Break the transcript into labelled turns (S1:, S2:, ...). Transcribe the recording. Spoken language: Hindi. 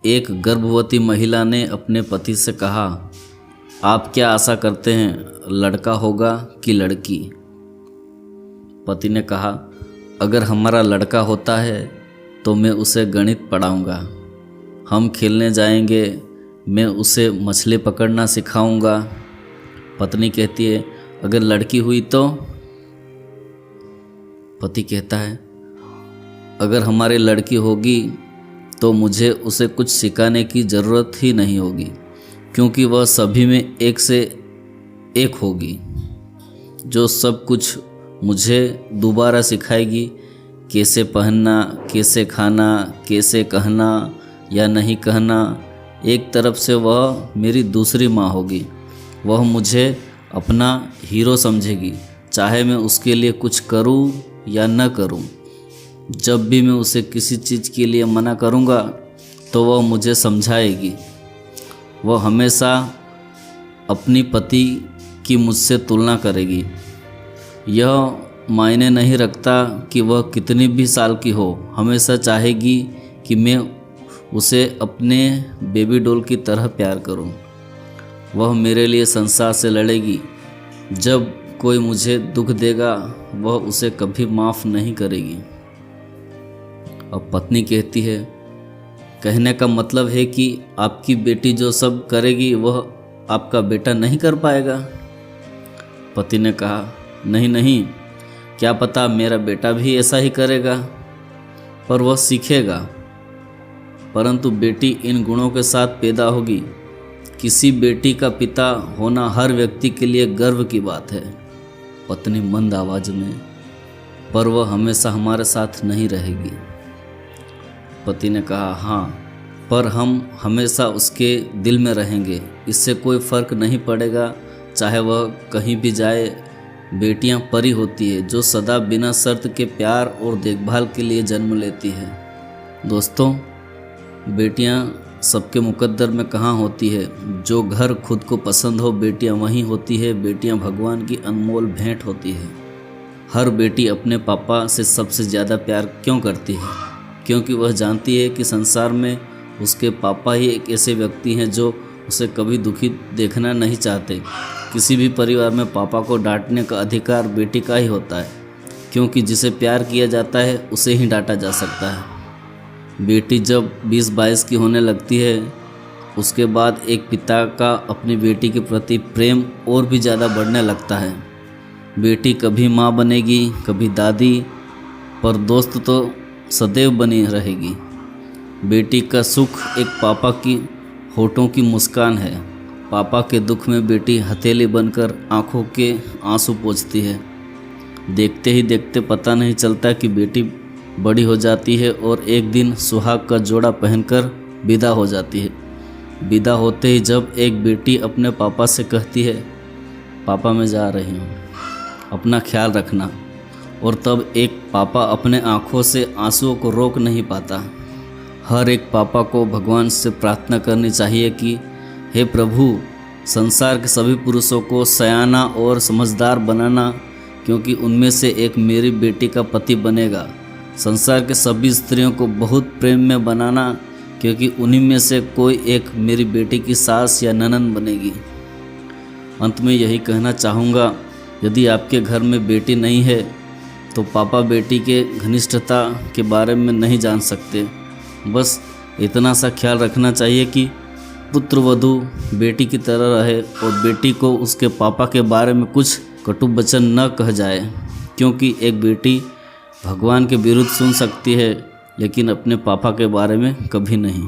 S1: एक गर्भवती महिला ने अपने पति से कहा, आप क्या आशा करते हैं, लड़का होगा कि लड़की? पति ने कहा, अगर हमारा लड़का होता है तो मैं उसे गणित पढ़ाऊंगा, हम खेलने जाएंगे, मैं उसे मछली पकड़ना सिखाऊंगा। पत्नी कहती है, अगर लड़की हुई तो? पति कहता है, अगर हमारी लड़की होगी तो मुझे उसे कुछ सिखाने की ज़रूरत ही नहीं होगी, क्योंकि वह सभी में एक से एक होगी, जो सब कुछ मुझे दोबारा सिखाएगी, कैसे पहनना, कैसे खाना, कैसे कहना या नहीं कहना। एक तरफ से वह मेरी दूसरी माँ होगी, वह मुझे अपना हीरो समझेगी, चाहे मैं उसके लिए कुछ करूं या न करूं। जब भी मैं उसे किसी चीज़ के लिए मना करूंगा तो वह मुझे समझाएगी। वह हमेशा अपनी पति की मुझसे तुलना करेगी। यह मायने नहीं रखता कि वह कितनी भी साल की हो, हमेशा चाहेगी कि मैं उसे अपने बेबी डॉल की तरह प्यार करूं। वह मेरे लिए संसार से लड़ेगी। जब कोई मुझे दुख देगा वह उसे कभी माफ़ नहीं करेगी। अब पत्नी कहती है, कहने का मतलब है कि आपकी बेटी जो सब करेगी वह आपका बेटा नहीं कर पाएगा? पति ने कहा, नहीं नहीं, क्या पता मेरा बेटा भी ऐसा ही करेगा, पर वह सीखेगा। परंतु बेटी इन गुणों के साथ पैदा होगी। किसी बेटी का पिता होना हर व्यक्ति के लिए गर्व की बात है। पत्नी मंद आवाज में, पर वह हमेशा हमारे साथ नहीं रहेगी। पति ने कहा, हाँ, पर हम हमेशा उसके दिल में रहेंगे, इससे कोई फर्क नहीं पड़ेगा, चाहे वह कहीं भी जाए। बेटियां परी होती है जो सदा बिना शर्त के प्यार और देखभाल के लिए जन्म लेती है। दोस्तों, बेटियां सबके मुकद्दर में कहाँ होती है? जो घर खुद को पसंद हो बेटियां वहीं होती है। बेटियां भगवान की अनमोल भेंट होती है। हर बेटी अपने पापा से सबसे ज़्यादा प्यार क्यों करती है? क्योंकि वह जानती है कि संसार में उसके पापा ही एक ऐसे व्यक्ति हैं जो उसे कभी दुखी देखना नहीं चाहते। किसी भी परिवार में पापा को डांटने का अधिकार बेटी का ही होता है, क्योंकि जिसे प्यार किया जाता है उसे ही डांटा जा सकता है। बेटी जब 20-22 की होने लगती है, उसके बाद एक पिता का अपनी बेटी के प्रति प्रेम और भी ज़्यादा बढ़ने लगता है। बेटी कभी माँ बनेगी, कभी दादी, पर दोस्त तो सदैव बनी रहेगी। बेटी का सुख एक पापा की होठों की मुस्कान है। पापा के दुख में बेटी हथेली बनकर आंखों के आंसू पोंछती है। देखते ही देखते पता नहीं चलता कि बेटी बड़ी हो जाती है और एक दिन सुहाग का जोड़ा पहनकर विदा हो जाती है। विदा होते ही जब एक बेटी अपने पापा से कहती है, पापा मैं जा रही हूँ, अपना ख्याल रखना, और तब एक पापा अपने आँखों से आंसुओं को रोक नहीं पाता। हर एक पापा को भगवान से प्रार्थना करनी चाहिए कि हे प्रभु, संसार के सभी पुरुषों को सयाना और समझदार बनाना, क्योंकि उनमें से एक मेरी बेटी का पति बनेगा। संसार के सभी स्त्रियों को बहुत प्रेम में बनाना, क्योंकि उन्हीं में से कोई एक मेरी बेटी की सास या ननद बनेगी। अंत में यही कहना चाहूँगा, यदि आपके घर में बेटी नहीं है तो पापा बेटी के घनिष्ठता के बारे में नहीं जान सकते। बस इतना सा ख्याल रखना चाहिए कि पुत्र वधू बेटी की तरह रहे और बेटी को उसके पापा के बारे में कुछ कटु वचन न कह जाए, क्योंकि एक बेटी भगवान के विरुद्ध सुन सकती है लेकिन अपने पापा के बारे में कभी नहीं।